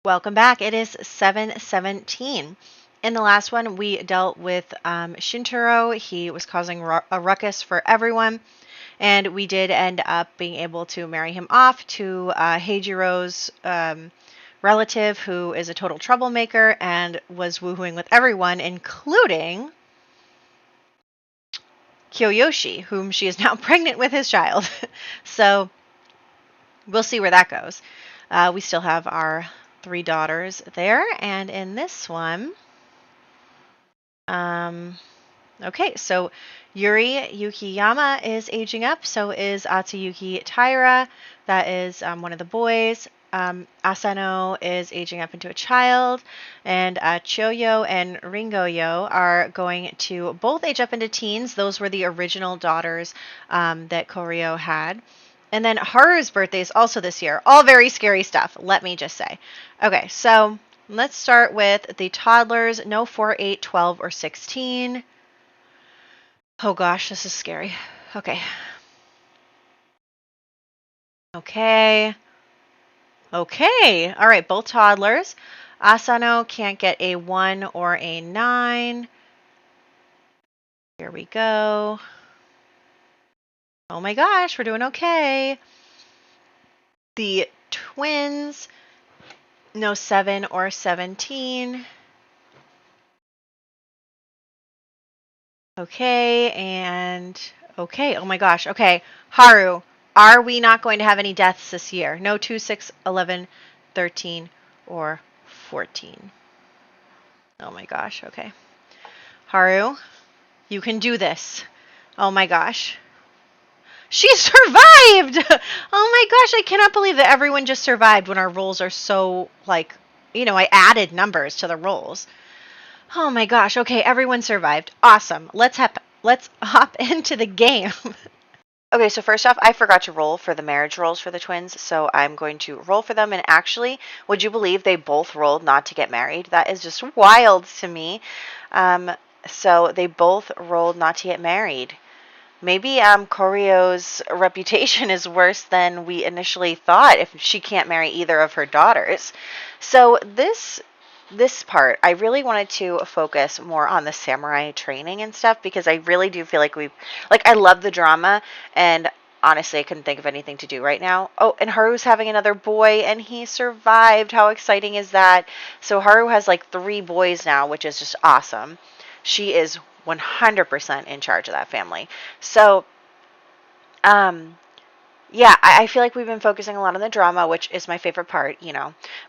Welcome back. It is 7:17. In the last one, we dealt with Shintaro. He was causing a ruckus for everyone, and we did end up being able to marry him off to Heijiro's relative, who is a total troublemaker and was woohooing with everyone, including Kiyoyoshi, whom she is now pregnant with his child. So we'll see where that goes. We still have our 3 daughters there, and in this one, okay, so Yuri Yukiyama is aging up, so is Atsuyuki Taira. That is one of the boys. Asano is aging up into a child, and Choyo and Ringoyo are going to both age up into teens. Those were the original daughters that Koryo had. And then Haru's birthday is also this year. All very scary stuff, let me just say. Okay, so let's start with the toddlers. No 4, 8, 12, or 16. Oh gosh, this is scary. Okay. Okay. Okay. All right, both toddlers. Asano can't get a 1 or a 9. Here we go. Oh my gosh, we're doing okay. The twins, no 7 or 17. Okay, and okay. Oh my gosh. Okay, Haru, are we not going to have any deaths this year? No 2, 6, 11, 13, or 14. Oh my gosh. Okay. Haru, you can do this. Oh my gosh. She survived! Oh my gosh, I cannot believe that everyone just survived when our rolls are so, like, I added numbers to the rolls. Oh my gosh, okay, everyone survived. Awesome. Let's hop into the game. Okay, so first off, I forgot to roll for the marriage rolls for the twins, so I'm going to roll for them. And actually, would you believe they both rolled not to get married? That is just wild to me. So they both rolled not to get married. Maybe Koryo's reputation is worse than we initially thought if she can't marry either of her daughters. So this part, I really wanted to focus more on the samurai training and stuff, because I really do feel like I love the drama, and honestly, I couldn't think of anything to do right now. Oh, and Haru's having another boy, and he survived. How exciting is that? So Haru has like 3 boys now, which is just awesome. She is 100% in charge of that family. So, yeah, I feel like we've been focusing a lot on the drama, which is my favorite part,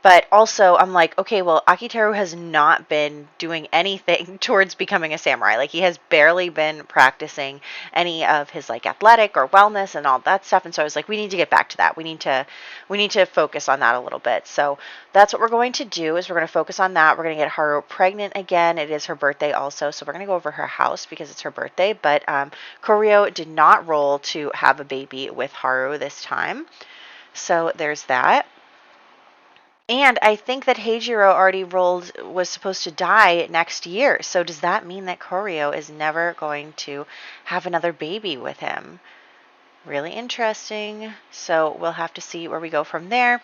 But also, I'm like, okay, well, Akiteru has not been doing anything towards becoming a samurai. Like, he has barely been practicing any of his, like, athletic or wellness and all that stuff. And so I was like, we need to get back to that. We need to focus on that a little bit. So that's what we're going to do, is we're going to focus on that. We're going to get Haru pregnant again. It is her birthday also, so we're going to go over her house because it's her birthday. But Koryo did not roll to have a baby with Haru this time. So there's that. And I think that Heijiro already was supposed to die next year. So does that mean that Koryo is never going to have another baby with him? Really interesting. So we'll have to see where we go from there.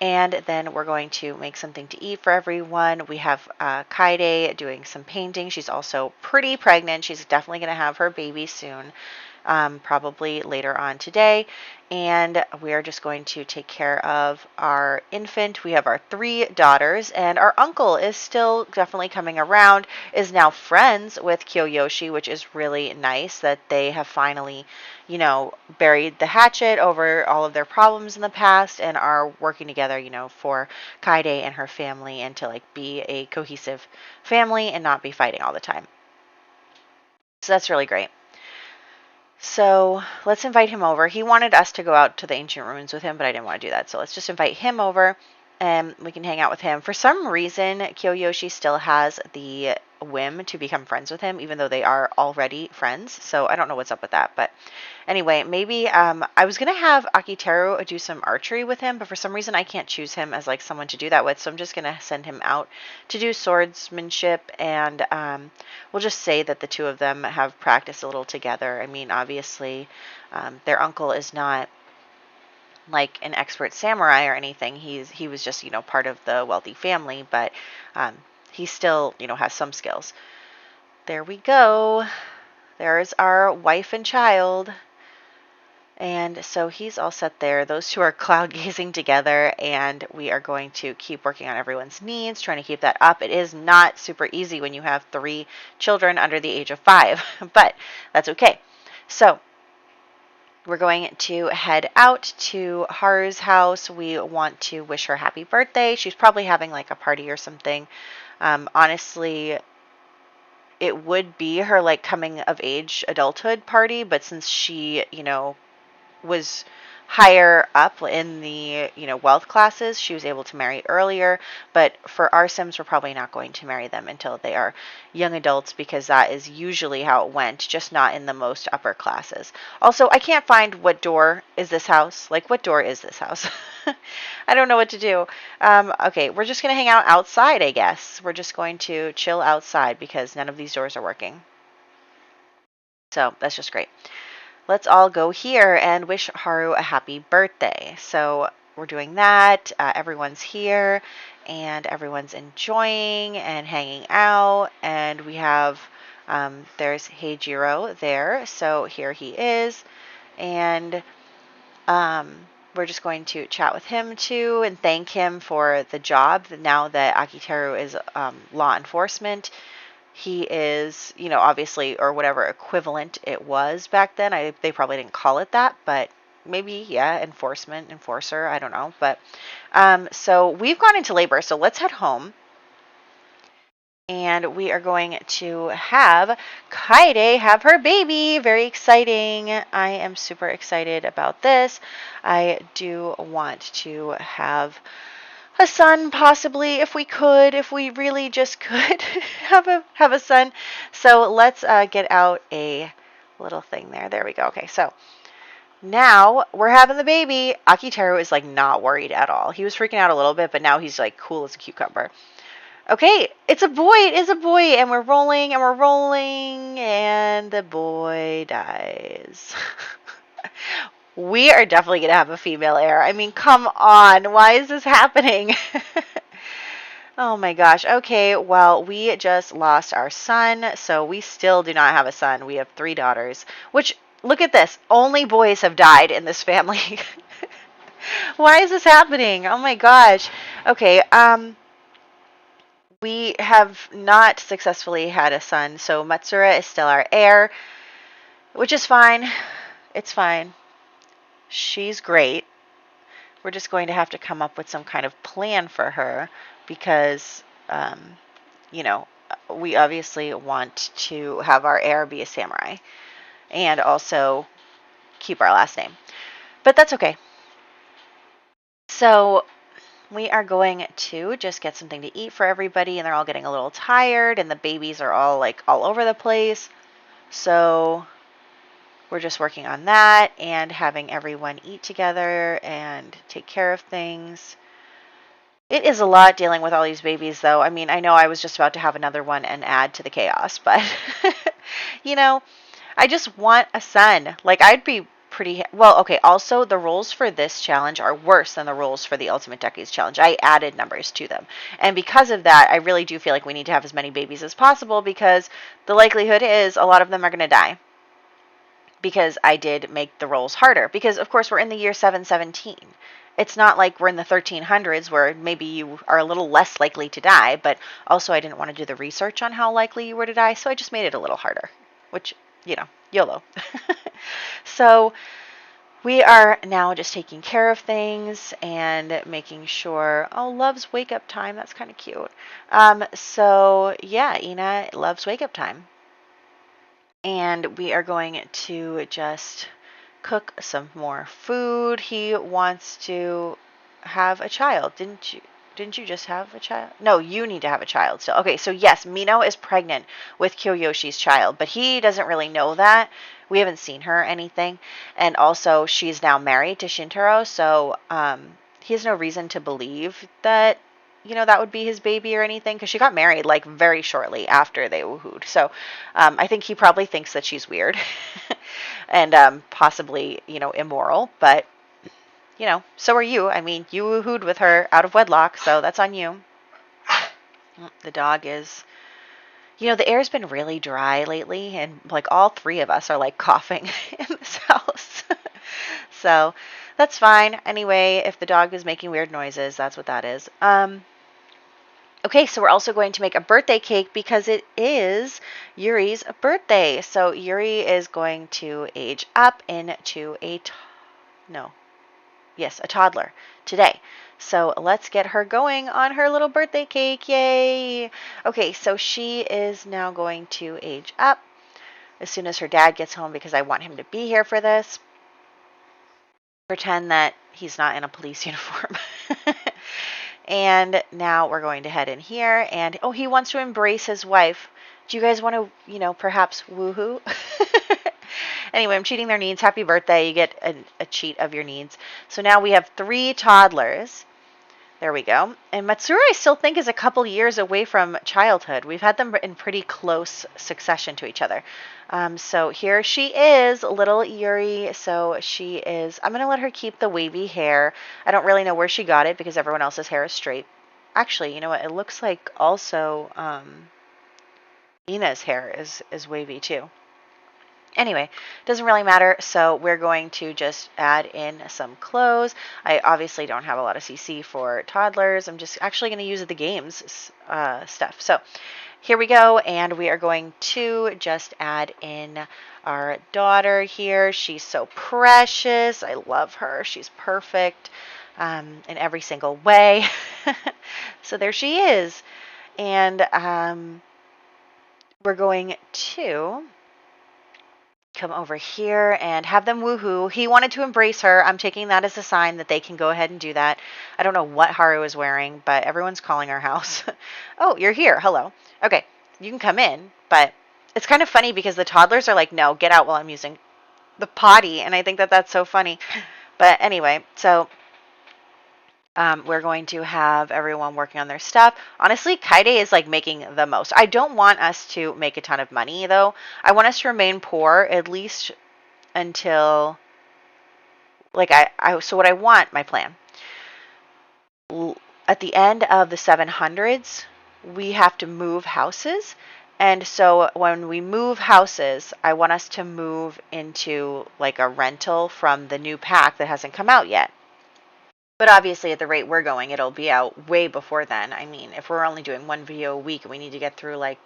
And then we're going to make something to eat for everyone. We have Kaide doing some painting. She's also pretty pregnant. She's definitely going to have her baby soon. Probably later on today. And we are just going to take care of our infant. We have our 3 daughters, and our uncle is still definitely coming around, is now friends with Kiyoyoshi, which is really nice that they have finally, buried the hatchet over all of their problems in the past and are working together, for Kaide and her family, and to be a cohesive family and not be fighting all the time. So that's really great. So let's invite him over. He wanted us to go out to the ancient ruins with him, but I didn't want to do that. So let's just invite him over and we can hang out with him. For some reason, Kiyoyoshi still has the whim to become friends with him, even though they are already friends. So I don't know what's up with that. But anyway, maybe I was going to have Akiteru do some archery with him, but for some reason I can't choose him as someone to do that with. So I'm just going to send him out to do swordsmanship, and we'll just say that the 2 of them have practiced a little together. I mean, obviously, their uncle is not like an expert samurai or anything. He was just, part of the wealthy family, but he still, has some skills. There we go. There's our wife and child. And so he's all set there. Those two are cloud gazing together, and we are going to keep working on everyone's needs, trying to keep that up. It is not super easy when you have 3 children under the age of 5, but that's okay. So we're going to head out to Haru's house. We want to wish her happy birthday. She's probably having like a party or something. Honestly, it would be her like coming of age adulthood party, but since she, was higher up in the, wealth classes, she was able to marry earlier. But for our Sims, we're probably not going to marry them until they are young adults, because that is usually how it went, just not in the most upper classes. Also, I can't find what door is this house. Like, what door is this house? I don't know what to do. Okay, we're just going to hang out outside, I guess. We're just going to chill outside because none of these doors are working. So that's just great. Let's all go here and wish Haru a happy birthday. So we're doing that. Everyone's here and everyone's enjoying and hanging out. And we have, there's Heijiro there. So here he is. And we're just going to chat with him too and thank him for the job now that Akiteru is law enforcement. He is, obviously, or whatever equivalent it was back then. They probably didn't call it that, but maybe, yeah, enforcer, I don't know. But, so we've gone into labor, so let's head home. And we are going to have Kaede have her baby. Very exciting. I am super excited about this. I do want to have a son, possibly, if we really just could have a son. So let's get out a little thing there. There we go. Okay, so now we're having the baby. Akiteru is like not worried at all. He was freaking out a little bit, but now he's like cool as a cucumber. Okay, it's a boy. It is a boy, and we're rolling, and the boy dies. We are definitely going to have a female heir. I mean, come on. Why is this happening? Oh my gosh. Okay, well, we just lost our son, so we still do not have a son. We have 3 daughters, which, look at this. Only boys have died in this family. Why is this happening? Oh my gosh. Okay, we have not successfully had a son, so Matsura is still our heir, which is fine. It's fine. She's great. We're just going to have to come up with some kind of plan for her because, we obviously want to have our heir be a samurai and also keep our last name. But that's okay. So we are going to just get something to eat for everybody, and they're all getting a little tired, and the babies are all like all over the place. So we're just working on that and having everyone eat together and take care of things. It is a lot dealing with all these babies, though. I mean, I know I was just about to have another one and add to the chaos, but, I just want a son. Like, I'd be pretty... Well, okay, also, the rules for this challenge are worse than the rules for the Ultimate Decades Challenge. I added numbers to them. And because of that, I really do feel like we need to have as many babies as possible because the likelihood is a lot of them are going to die. Because I did make the rolls harder. Because, of course, we're in the year 717. It's not like we're in the 1300s where maybe you are a little less likely to die, but also I didn't want to do the research on how likely you were to die, so I just made it a little harder, which, YOLO. So we are now just taking care of things and making sure, Love's wake up time, that's kind of cute. So yeah, Ina loves wake up time. And we are going to just cook some more food. He wants to have a child. Didn't you just have a child? No, you need to have a child. So, okay, so yes, Mino is pregnant with Kyoyoshi's child, but he doesn't really know that. We haven't seen her or anything. And also, she's now married to Shintaro, so he has no reason to believe that that would be his baby or anything, because she got married, like, very shortly after they woohooed. So, I think he probably thinks that she's weird and possibly, immoral, but you know, so are you. I mean, you woohooed with her out of wedlock, so that's on you. The dog is, you know, the air's been really dry lately, and like all three of us are like coughing in this house. So that's fine. Anyway, if the dog is making weird noises, that's what that is. Okay, so we're also going to make a birthday cake because it is Yuri's birthday. So Yuri is going to age up into a toddler today. So let's get her going on her little birthday cake. Yay! Okay, so she is now going to age up as soon as her dad gets home because I want him to be here for this. Pretend that he's not in a police uniform. And now we're going to head in here. And, oh, he wants to embrace his wife. Do you guys want to, you know, perhaps woohoo? Anyway, I'm cheating their needs. Happy birthday. You get a cheat of your needs. So now we have 3 toddlers. There we go. And Matsura, I still think, is a couple years away from childhood. We've had them in pretty close succession to each other. So here she is, little Yuri. So she is, I'm going to let her keep the wavy hair. I don't really know where she got it because everyone else's hair is straight. Actually, you know what? It looks like also Ina's hair is wavy too. Anyway, doesn't really matter, so we're going to just add in some clothes. I obviously don't have a lot of CC for toddlers. I'm just actually going to use the games stuff. So here we go, and we are going to just add in our daughter here. She's so precious. I love her. She's perfect in every single way. So there she is. And we're going to come over here and have them woohoo. He wanted to embrace her. I'm taking that as a sign that they can go ahead and do that. I don't know what Haru is wearing, but everyone's calling our house. Oh, you're here. Hello. Okay, you can come in, but it's kind of funny because the toddlers are like, no, get out while I'm using the potty, and I think that that's so funny. But anyway, so we're going to have everyone working on their stuff. Honestly, Kaide is like making the most. I don't want us to make a ton of money though. I want us to remain poor at least until like so what I want, my plan. At the end of the 700s, we have to move houses. And so when we move houses, I want us to move into like a rental from the new pack that hasn't come out yet. But obviously, at the rate we're going, it'll be out way before then. I mean, if we're only doing 1 video a week, we need to get through like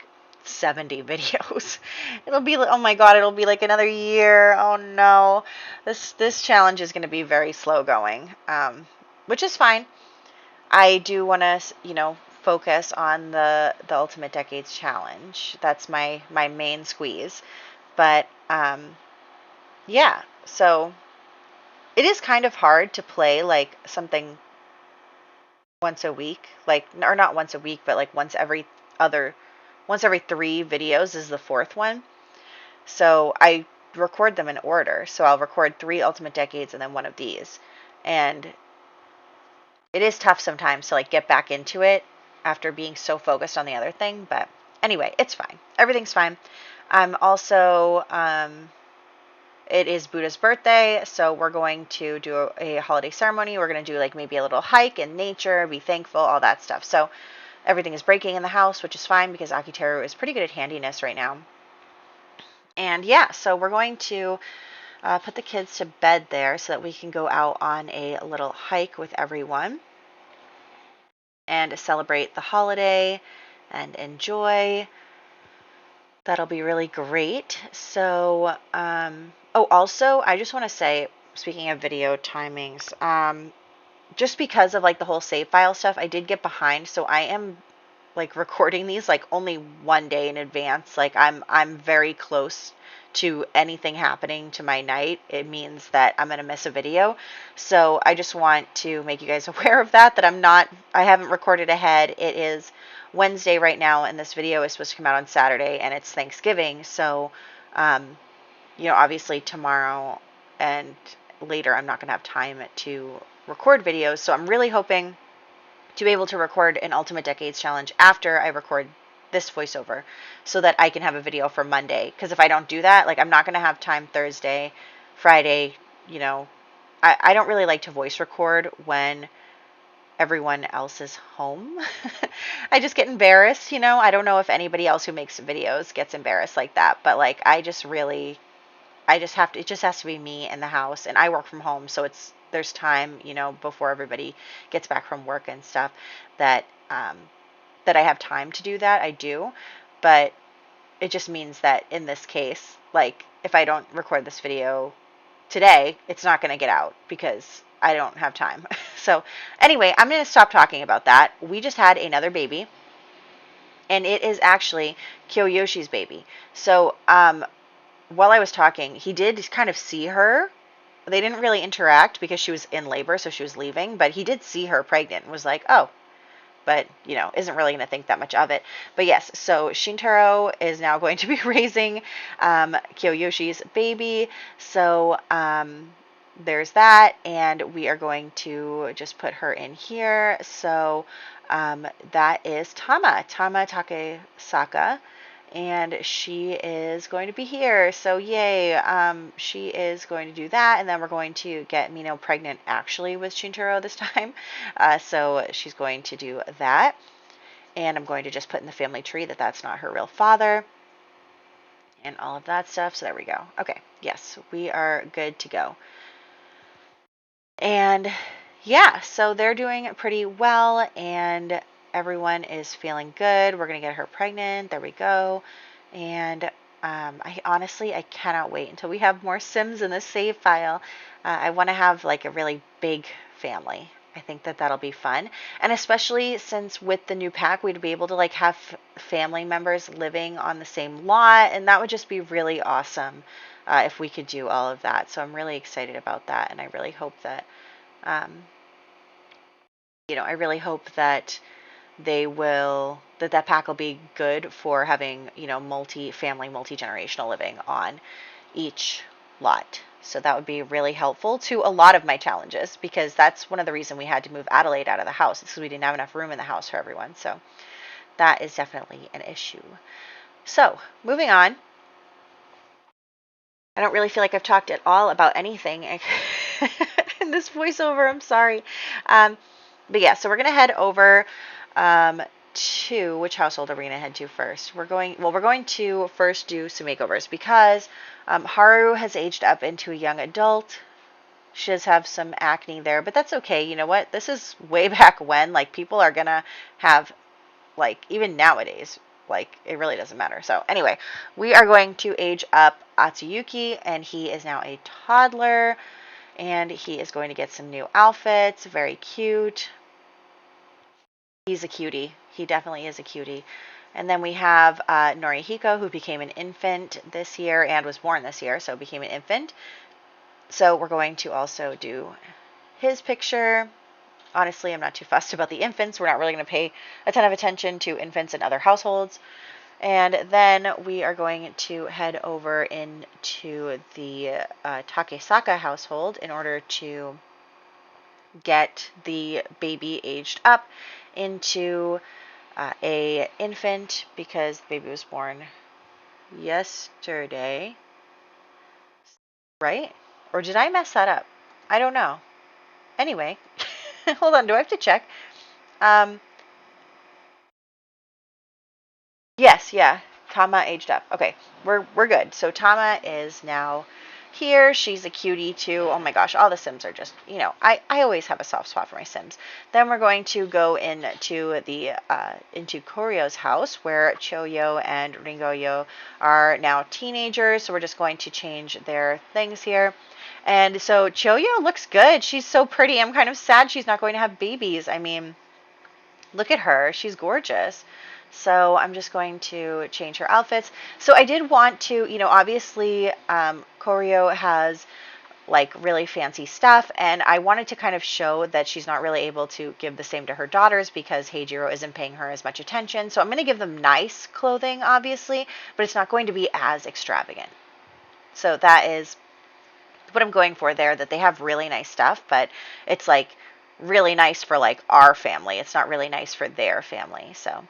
70 videos. It'll be, oh my god, it'll be like another year. Oh no. This challenge is going to be very slow going, which is fine. I do want to, you know, focus on the Ultimate Decades Challenge. That's my main squeeze. But, yeah, so it is kind of hard to play like something once a week, like, or not once a week, but like once every 3 videos is the 4th one. So I record them in order. So I'll record 3 Ultimate Decades and then 1 of these. And it is tough sometimes to like get back into it after being so focused on the other thing. But anyway, it's fine. Everything's fine. I'm also, it is Buddha's birthday, so we're going to do a holiday ceremony. We're going to do like maybe a little hike in nature, be thankful, all that stuff. So everything is breaking in the house, which is fine because Akiteru is pretty good at handiness right now. And yeah, so we're going to put the kids to bed there so that we can go out on a little hike with everyone and celebrate the holiday and enjoy. That'll be really great. So, oh, also, I just want to say, speaking of video timings, just because of like the whole save file stuff, I did get behind. So I am like recording these like only 1 day in advance. Like I'm very close to anything happening to my night. It means that I'm going to miss a video. So I just want to make you guys aware of that I haven't recorded ahead. It is Wednesday right now, and this video is supposed to come out on Saturday, and it's Thanksgiving. So, you know, obviously tomorrow and later I'm not going to have time to record videos. So I'm really hoping to be able to record an Ultimate Decades Challenge after I record this voiceover so that I can have a video for Monday. Because if I don't do that, like I'm not going to have time Thursday, Friday, you know, I don't really like to voice record when everyone else is home. I just get embarrassed, you know. I don't know if anybody else who makes videos gets embarrassed like that, but like I just have to, it just has to be me in the house, and I work from home, so there's time, you know, before everybody gets back from work and stuff that that I have time to do that. I do, but it just means that in this case, like if I don't record this video today, it's not going to get out because I don't have time. So anyway, I'm going to stop talking about that. We just had another baby, and it is actually Kyoshi's baby. So while I was talking, he did kind of see her. They didn't really interact because she was in labor, so she was leaving, but he did see her pregnant and was like, oh, but, you know, isn't really going to think that much of it. But yes, so Shintaro is now going to be raising Kyoshi's baby. So there's that, and we are going to just put her in here. So that is Tama Takesaka, and she is going to be here. So yay, she is going to do that, and then we're going to get Mino pregnant actually with Shintaro this time. So she's going to do that, and I'm going to just put in the family tree that that's not her real father and all of that stuff. So there we go. Okay, yes, we are good to go. And yeah, so they're doing pretty well, and everyone is feeling good. We're going to get her pregnant. There we go. And I cannot wait until we have more Sims in this save file. I want to have like a really big family. I think that that'll be fun. And especially since with the new pack, we'd be able to like have family members living on the same lot. And that would just be really awesome if we could do all of that. So I'm really excited about that. And I really hope that, I really hope that that pack will be good for having, multi-family, multi-generational living on each lot. So that would be really helpful to a lot of my challenges, because that's one of the reasons we had to move Adelaide out of the house. It's because we didn't have enough room in the house for everyone. So that is definitely an issue. So moving on. I don't really feel like I've talked at all about anything in this voiceover. I'm sorry. But yeah, so we're going to head over to, which household are we going to head to first? We're going to first do some makeovers because Haru has aged up into a young adult. She does have some acne there, but that's okay. You know what? This is way back when, like, people are going to have, like, even nowadays, like, it really doesn't matter. So anyway, we are going to age up Atsuyuki, and he is now a toddler, and he is going to get some new outfits. Very cute. He's a cutie. He definitely is a cutie. And then we have Norihiko, who became an infant this year and was born this year, so became an infant. So we're going to also do his picture. Honestly, I'm not too fussed about the infants. We're not really going to pay a ton of attention to infants in other households. And then we are going to head over into the Takesaka household in order to get the baby aged up into a infant, because the baby was born yesterday, right? Or did I mess that up? I don't know. Anyway, hold on. Do I have to check? Yes, yeah. Tama aged up. Okay, we're good. So Tama is now here. She's a cutie too. Oh my gosh, all the Sims are just, I always have a soft spot for my Sims. Then we're going to go into Koryo's house, where Choyo and Ringoyo are now teenagers. So we're just going to change their things here. And so Choyo looks good. She's so pretty. I'm kind of sad she's not going to have babies. I mean, look at her. She's gorgeous. So I'm just going to change her outfits. So I did want to, obviously Koryo has like really fancy stuff, and I wanted to kind of show that she's not really able to give the same to her daughters because Heijiro isn't paying her as much attention. So I'm going to give them nice clothing, obviously, but it's not going to be as extravagant. So that is what I'm going for there, that they have really nice stuff, but it's like really nice for like our family. It's not really nice for their family. So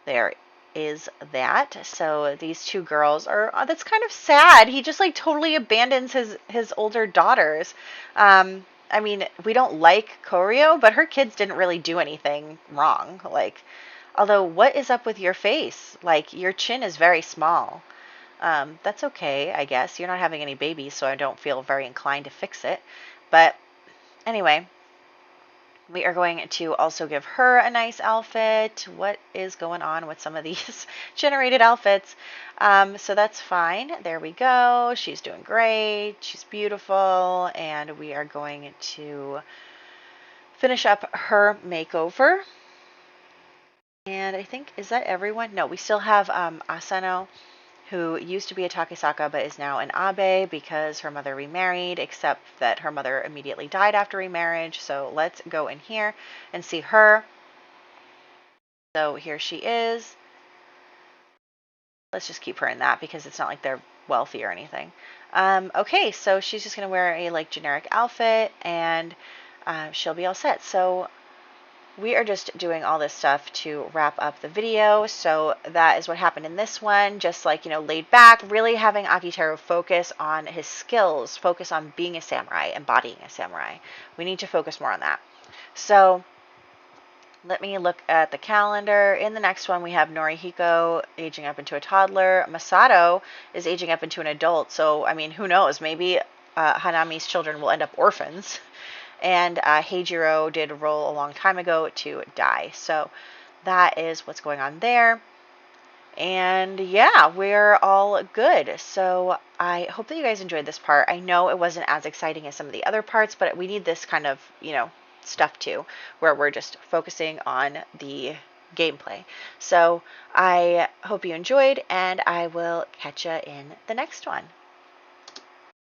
there is that. So these two girls are, that's kind of sad. He just like totally abandons his older daughters. I mean, we don't like Koryo, but her kids didn't really do anything wrong. Like, although, what is up with your face? Like, your chin is very small. That's okay, I guess. You're not having any babies, so I don't feel very inclined to fix it. But anyway, we are going to also give her a nice outfit. What is going on with some of these generated outfits? So that's fine. There we go. She's doing great. She's beautiful. And we are going to finish up her makeover. And I think, is that everyone? No, we still have Asano, who used to be a Takesaka but is now an Abe because her mother remarried, except that her mother immediately died after remarriage. So let's go in here and see her. So here she is. Let's just keep her in that because it's not like they're wealthy or anything. Okay, so she's just going to wear a like generic outfit and she'll be all set. So we are just doing all this stuff to wrap up the video. So that is what happened in this one. Just like, you know, laid back, really having Akiteru focus on his skills, focus on being a samurai, embodying a samurai. We need to focus more on that. So let me look at the calendar. In the next one, we have Norihiko aging up into a toddler. Masato is aging up into an adult. So, I mean, who knows? Maybe Hanami's children will end up orphans. And Heijiro did roll a long time ago to die. So that is what's going on there. And yeah, we're all good. So I hope that you guys enjoyed this part. I know it wasn't as exciting as some of the other parts, but we need this kind of, you know, stuff too, where we're just focusing on the gameplay. So I hope you enjoyed, and I will catch you in the next one.